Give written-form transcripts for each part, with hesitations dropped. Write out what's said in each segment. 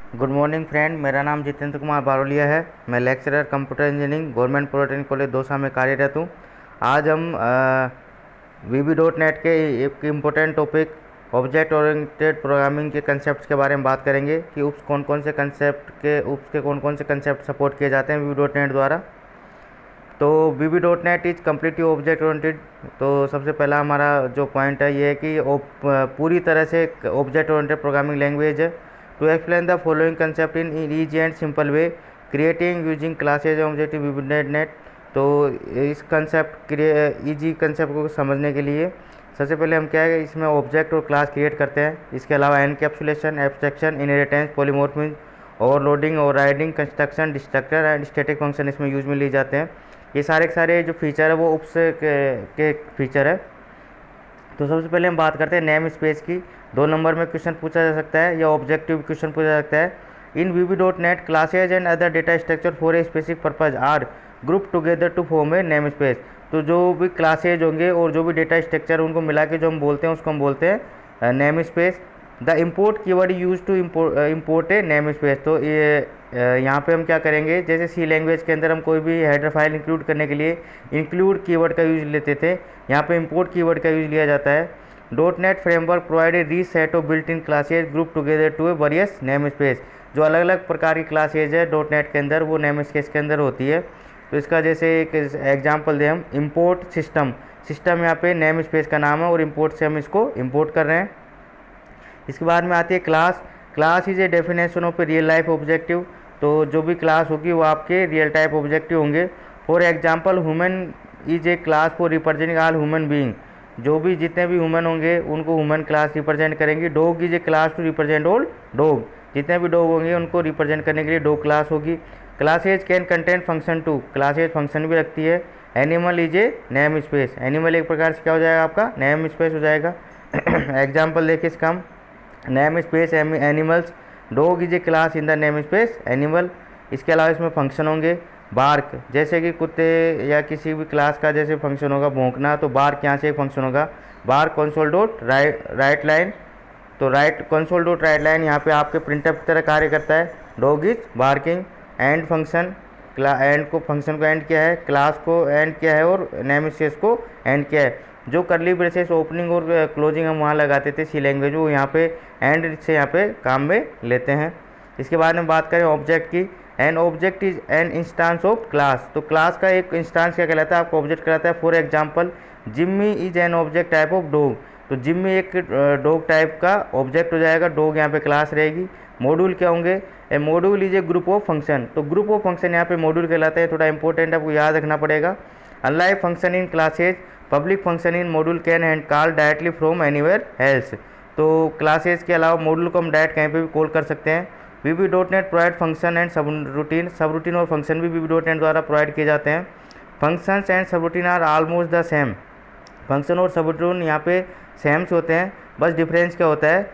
Good morning friend, मेरा नाम जितेंद्र कुमार बारोलिया है। मैं lecturer computer engineering government polytechnic college Dausa में कार्यरत हूँ। आज हम वीबी डॉट नेट के एक important topic object oriented programming के कंसेप्ट के बारे में बात करेंगे कि उप्स कौन कौन से कंसेप्ट सपोर्ट किए जाते हैं वीबी डॉट नेट द्वारा। तो VB dot net is completely object oriented. तो सबसे पहला हमारा जो पॉइंट है ये है कि पूरी तरह से ऑब्जेक्ट ओरिएंटेड प्रोग्रामिंग लैंग्वेज है। To explain the following concept in easy and simple way, creating using classes object VB dot net. तो इस कंसेप्ट ईजी कंसेप्ट को समझने के लिए सबसे पहले हम क्या है, इसमें ऑब्जेक्ट और क्लास क्रिएट करते हैं। इसके अलावा encapsulation, abstraction, inheritance, polymorphism, overloading, overriding, construction, destructor and static function इसमें यूज में लिए जाते हैं। ये सारे के सारे जो फीचर है वो उप्स के फीचर है। तो सबसे पहले हम बात करते हैं नेम स्पेस की। 2 नंबर में क्वेश्चन पूछा जा सकता है या ऑब्जेक्टिव क्वेश्चन पूछा जा सकता है। In VB dot net classes and other data structure for a specific purpose are group together to form a name space. तो जो भी क्लासेज होंगे और जो भी डेटा स्ट्रक्चर उनको मिला के जो हम बोलते हैं उसको हम बोलते हैं name space. The import keyword use to import a name space. तो ये यहाँ पे हम क्या करेंगे, जैसे सी लैंग्वेज के अंदर हम कोई भी हेडर फाइल इंक्लूड करने के लिए इंक्लूड कीवर्ड का यूज लेते थे, यहाँ पे इंपोर्ट कीवर्ड का यूज लिया जाता है। Dot net framework provide a rich set of built in classes group together to a various name space. जो अलग अलग प्रकार की क्लासेज है डॉट नेट के अंदर वो नेम स्पेस के अंदर होती है। तो इसका जैसे एक एग्जाम्पल दें हम, इम्पोर्ट सिस्टम। सिस्टम यहाँ पे नेम स्पेस का नाम है और इम्पोर्ट से हम इसको इम्पोर्ट कर रहे हैं। इसके बाद में आती है class. Class is a definition of a real life objective. तो जो भी क्लास होगी वो आपके रियल टाइप ऑब्जेक्टिव होंगे। For example human is a class for representing all human being. जो भी जितने भी ह्यूमन होंगे उनको ह्यूमन क्लास रिप्रेजेंट करेंगी। Dog is a class to represent all dog. जितने भी डॉग होंगे उनको रिप्रेजेंट करने के लिए डॉग क्लास होगी। Classes can content function too. Classes function भी रखती है। Animal is a name space. Animal एक प्रकार से क्या हो जाएगा, आपका नेम स्पेस हो जाएगा। एग्जाम्पल देखिए इसका हम, name space animals, dog is a class in the name space animal. इसके अलावा इसमें फंक्शन होंगे। बार्क, जैसे कि कुत्ते या किसी भी क्लास का जैसे फंक्शन होगा भौंकना, तो बार्क यहाँ से एक फंक्शन होगा। Bark console dot write line. तो write console dot write line यहाँ पे आपके प्रिंटअप की तरह कार्य करता है। Dog is barking. End function, end को फंक्शन को एंड किया है, क्लास को एंड किया है और नेम स्पेस को एंड किया है। जो करली ब्रेसेस ओपनिंग और क्लोजिंग हम वहाँ लगाते थे सी लैंग्वेज, वो यहाँ पे एंड से यहाँ पे काम में लेते हैं। इसके बाद में बात करें ऑब्जेक्ट की। An object is an instance of class. तो क्लास का एक इंस्टांस क्या कहलाता है, आपको ऑब्जेक्ट कहलाता है। For example Jimmy is an object type of dog. तो जिम्मी एक डॉग टाइप का ऑब्जेक्ट हो जाएगा, डॉग यहाँ पे क्लास रहेगी। मॉड्यूल क्या होंगे, a module is a group of function. तो ग्रुप ऑफ फंक्शन यहाँ पे मॉड्यूल कहलाता है, थोड़ा इंपॉर्टेंट आपको याद रखना पड़ेगा। Unlike function in classes, public function in module can and call directly from anywhere else. तो क्लासेज के अलावा मॉड्यूल को हम डायरेक्ट कहीं पे भी कॉल कर सकते हैं। VB dot net provide function and subroutine और फंक्शन भी वीबी डॉट नेट द्वारा प्रोवाइड किए जाते हैं। Functions and subroutine are almost the same. Function और सब रूटीन यहाँ पे सेम से होते हैं, बस डिफरेंस क्या होता है,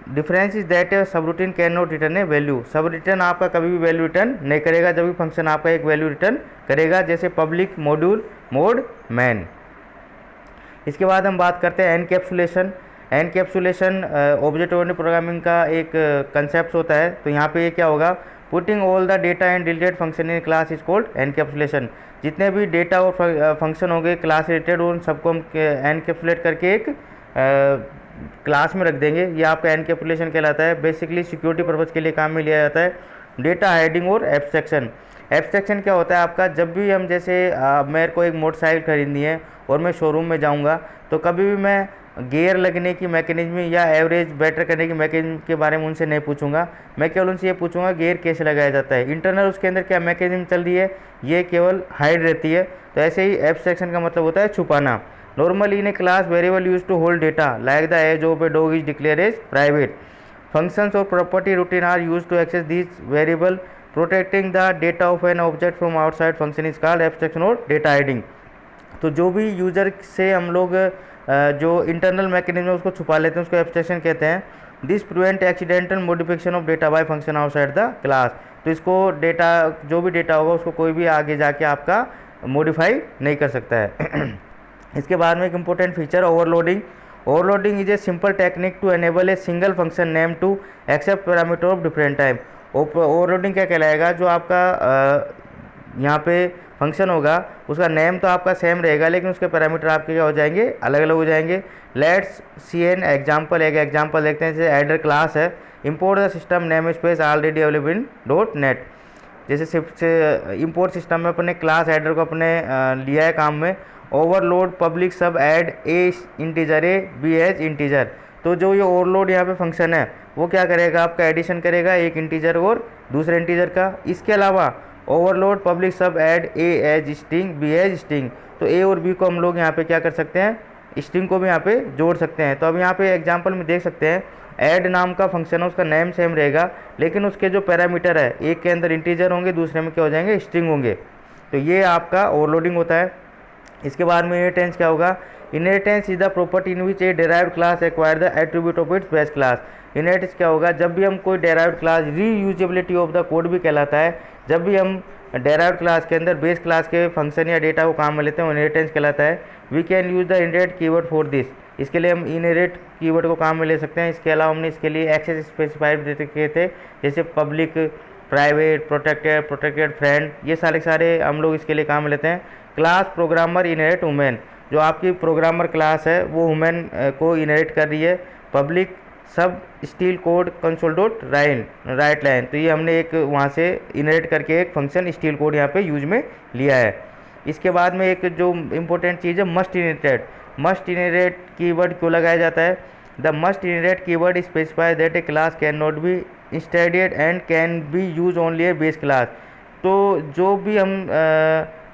डिफरेंस इज दैट सब routine can not return A value. सब रिटर्न आपका कभी भी वैल्यू रिटर्न नहीं करेगा, जब भी फंक्शन आपका एक वैल्यू रिटर्न करेगा, जैसे पब्लिक, मॉड्यूल, मोड, मैन। इसके बाद हम बात करते हैं encapsulation. Encapsulation object oriented programming का एक कंसेप्ट होता है। तो यहाँ पे ये क्या होगा, putting all the data and related function in class is called encapsulation. जितने भी डेटा और फंक्शन होंगे क्लास रिलेटेड उन सबको हम एनकैप्सुलेट करके एक क्लास में रख देंगे। ये आपका एनकैप्सुलेशन कहलाता है। बेसिकली सिक्योरिटी पर्पज़ के लिए काम में लिया जाता है। डेटा हाइडिंग और एब्स्ट्रैक्शन। एब्स्ट्रैक्शन क्या होता है आपका, जब भी हम जैसे मेरे को एक मोटरसाइकिल खरीदनी है और मैं शोरूम में जाऊंगा, तो कभी भी मैं गियर लगने की मैकेनिज्म या एवरेज बेटर करने की मैकेनिज्म के बारे में उनसे नहीं पूछूंगा। मैं केवल उनसे ये पूछूंगा गियर कैसे लगाया जाता है, इंटरनल उसके अंदर क्या मैकेनिज्म चल रही है, ये केवल हाइड रहती है। तो ऐसे ही एब्स्ट्रैक्शन का मतलब होता है छुपाना। Normally in a class variable use to hold data like the age of a dog is declare as private. Functions or property routine are used to access these variable. Protecting the data of an object from outside function is called abstraction और data hiding. तो जो भी user से हम लोग जो internal mechanism है उसको छुपा लेते हैं उसको एब्स्ट्रैक्शन कहते हैं। This prevent accidental modification of data bye function outside the class. तो इसको डेटा, जो भी डेटा होगा उसको कोई भी आगे जाके आपका मॉडिफाई नहीं कर सकता है। इसके बाद में एक important feature overloading. Overloading is a simple technique to enable a single function name to accept parameter of different type. Overloading क्या कहलाएगा, जो आपका यहाँ पे फंक्शन होगा उसका नेम तो आपका सेम रहेगा लेकिन उसके पैरामीटर आपके क्या हो जाएंगे, अलग अलग हो जाएंगे। लेट्स सी एन एग्जाम्पल, एक एग्जाम्पल देखते हैं। जैसे एडर क्लास है, import the system name space already available in dot net. जैसे इम्पोर्ट सिस्टम में अपने क्लास एडर को अपने लिया है काम में। Overload public sub add a integer a b as integer. तो जो ये ओवरलोड यहाँ पे फंक्शन है वो क्या करेगा, आपका एडिशन करेगा एक इंटीजर और दूसरे इंटीजर का। इसके अलावा overload public sub add a as string b as string. तो ए और बी को हम लोग यहाँ पे क्या कर सकते हैं, स्ट्रिंग को भी यहाँ पे जोड़ सकते हैं। तो अब यहाँ पे एग्जांपल में देख सकते हैं, ऐड नाम का फंक्शन है, उसका नेम सेम रहेगा लेकिन उसके जो पैरामीटर है एक के अंदर इंटीजर होंगे, दूसरे में क्या हो जाएंगे, स्ट्रिंग होंगे। तो ये आपका ओवरलोडिंग होता है। इसके बाद में इनहेरिटेंस क्या होगा, inheritance is the property in which A derived class acquire the attribute of its base class. Inheritance क्या होगा, जब भी हम कोई derived class, reusability of the code भी कहलाता है, जब भी हम डेराइव्ड क्लास के अंदर बेस क्लास के फंक्शन या डेटा को काम में लेते हैं, इनहेरिटेंस कहलाता है। We can use the inherit keyword for this. इसके लिए हम इनहेरिट कीवर्ड को काम में ले सकते हैं। इसके अलावा हमने इसके लिए एक्सेस स्पेसिफाइड दे रखे थे, जैसे public, private, protected, protected friend, ये सारे हम लोग इसके लिए काम में लेते हैं। क्लास प्रोग्रामर इनहेरिट वुमेन, जो आपकी प्रोग्रामर क्लास है वो वुमेन को इनहेरिट कर रही है। पब्लिक सब steel cored console dot write line, तो ये हमने एक वहाँ से इनहेरिट करके एक फंक्शन स्टील कोड यहाँ पे यूज में लिया है। इसके बाद में एक जो इम्पोर्टेंट चीज़ है, must inherited. Must inherit keyword क्यों लगाया जाता है, the must inherit keyword specify that a class can not be instantiated and can be use only a base class. तो जो भी हम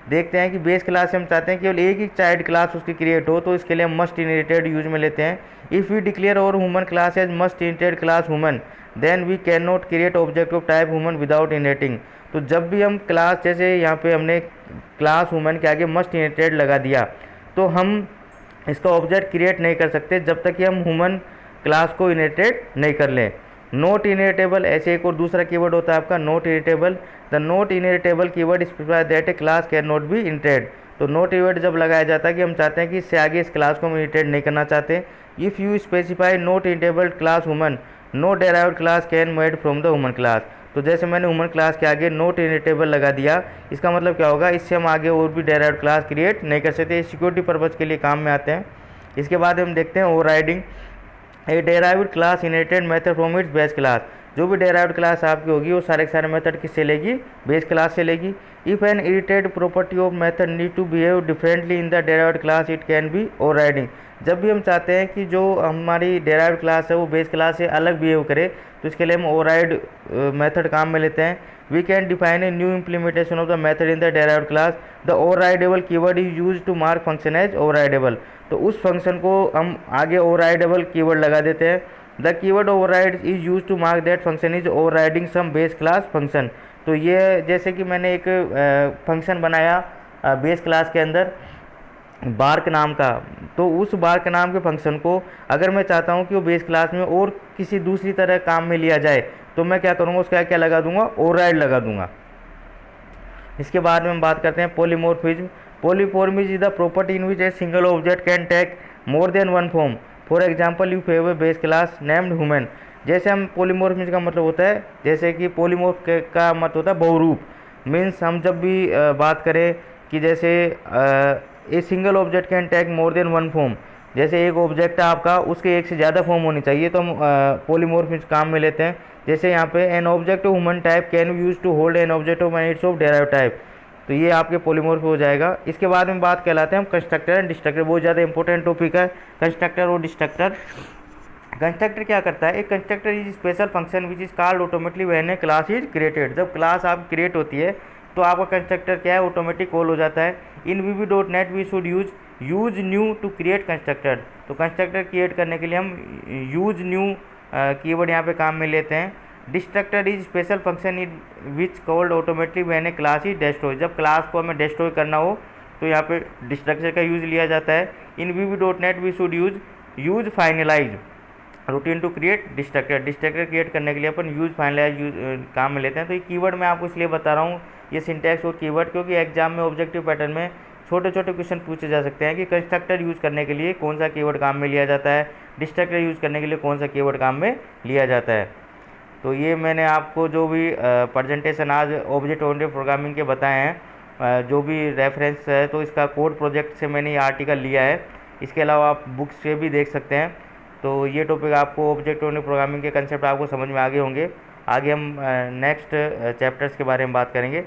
देखते हैं कि बेस क्लास से हम चाहते हैं केवल एक ही चाइल्ड क्लास उसकी क्रिएट हो, तो इसके लिए हम मस्ट इनहेरिटेड यूज में लेते हैं। इफ़ वी डिक्लेयर और human class as must inherited class human, then we can not create object of type human without inheriting. तो जब भी हम क्लास, जैसे यहाँ पे हमने क्लास ह्यूमन के आगे मस्ट इनहेरिटेड लगा दिया, तो हम इसका ऑब्जेक्ट क्रिएट नहीं कर सकते जब तक कि हम ह्यूमन क्लास को इनहेरिटेड नहीं कर लें। नॉट इनहेरिटेबल, ऐसे एक और दूसरा कीवर्ड होता है आपका not inheritable. The not inheritable keyword specify that a class can not B inherited. तो नॉट कीवर्ड जब लगाया जाता है कि हम चाहते हैं कि इससे आगे इस क्लास को हम इनहेरिटेड नहीं करना चाहते। If you specify not inheritable class woman, no derived class can made from the woman class. तो जैसे मैंने वुमन क्लास के आगे नॉट इनहेरिटेबल लगा दिया, इसका मतलब क्या होगा, इससे हम आगे और भी डेराइव्ड क्लास क्रिएट नहीं कर सकते। सिक्योरिटी पर्पज़ के लिए काम में आते हैं। इसके बाद हम देखते हैं overriding. A derived class inherited method from its base class. जो भी डेराइव्ड क्लास आपकी होगी वो सारे के सारे मेथड किससे लेगी, बेस क्लास से लेगी। If an inherited property of method need to behave differently in the derived class, it can be overriding. जब भी हम चाहते हैं कि जो हमारी डेराइव्ड क्लास है वो बेस क्लास से अलग बिहेव करे, तो इसके लिए हम ओवरराइड मेथड काम में लेते हैं। We can define a new implementation of the method in the derived class. The overridable keyword is use to mark function as overridable. तो उस फंक्शन को हम आगे ओवरराइडेबल कीवर्ड लगा देते हैं। The keyword override is use to mark that function is overriding some base class function. तो ये जैसे कि मैंने एक फंक्शन बनाया बेस क्लास के अंदर बार्क नाम का, तो उस बार्क नाम के फंक्शन को अगर मैं चाहता हूँ कि वो बेस क्लास में और किसी दूसरी तरह काम में लिया जाए, तो मैं क्या करूँगा, उसका क्या लगा दूंगा, ओवरराइड लगा दूंगा। इसके बाद में हम बात करते हैं polymorphism. Polymorphism is the property in which a single object can take more than one form. For example, you have a base class named human. जैसे हम पॉलीमॉर्फिज्म का मतलब होता है, जैसे कि पॉलीमॉर्फ का मतलब होता है बहुरूप। मीन्स हम जब भी बात करें कि जैसे a single object can take more than one form, जैसे एक ऑब्जेक्ट है आपका, उसके एक से ज़्यादा फॉर्म होनी चाहिए, तो हम पॉलीमॉर्फिज्म काम में लेते हैं। जैसे यहाँ पे an object of human type can be use to hold an object of मैनिट्स ऑफ डेराइव्ड टाइप। तो ये आपके पॉलीमॉर्फ हो जाएगा। इसके बाद में बात कहलाते हैं हम कंस्ट्रक्टर एंड डिस्ट्रक्टर। बहुत ज़्यादा इंपॉर्टेंट टॉपिक है कंस्ट्रक्टर और डिस्ट्रक्टर। कंस्ट्रक्टर क्या करता है, एक constructor is special function which is called automatically when A class is created. जब क्लास आप क्रिएट होती है तो आपका कंस्ट्रक्टर क्या है, ऑटोमेटिक कॉल हो जाता है। In VB.NET we should use new to create constructor. तो कंस्ट्रक्टर क्रिएट करने के लिए हम यूज न्यू कीवर्ड यहाँ पे काम में लेते हैं। Destructor is special function is which called automatically when A class is destroy. जब क्लास को हमें डिस्ट्रॉय करना हो तो यहाँ पे डिस्ट्रक्टर का यूज लिया जाता है। In VB.NET we should use finalize routine to create destructor. Destructor create करने के लिए अपन यूज फाइनलाइज काम में लेते हैं। तो ये कीवर्ड मैं आपको इसलिए बता रहा हूँ, ये सिंटैक्स और कीवर्ड, क्योंकि एग्जाम में ऑब्जेक्टिव पैटर्न में छोटे छोटे क्वेश्चन पूछे जा सकते हैं कि कंस्ट्रक्टर यूज़ करने के लिए कौन सा कीवर्ड काम में लिया जाता है, डिस्ट्रक्टर यूज़ करने के लिए कौन सा कीवर्ड काम में लिया जाता है। तो ये मैंने आपको जो भी प्रेजेंटेशन आज ऑब्जेक्ट ओरिएंटेड प्रोग्रामिंग के बताए हैं, जो भी रेफरेंस है, तो इसका कोड प्रोजेक्ट से मैंने ये आर्टिकल लिया है। इसके अलावा आप बुक्स से भी देख सकते हैं। तो ये टॉपिक आपको ऑब्जेक्ट ओरिएंटेड प्रोग्रामिंग के कंसेप्ट आपको समझ में आ गए होंगे। आगे हम नेक्स्ट चैप्टर्स के बारे में बात करेंगे।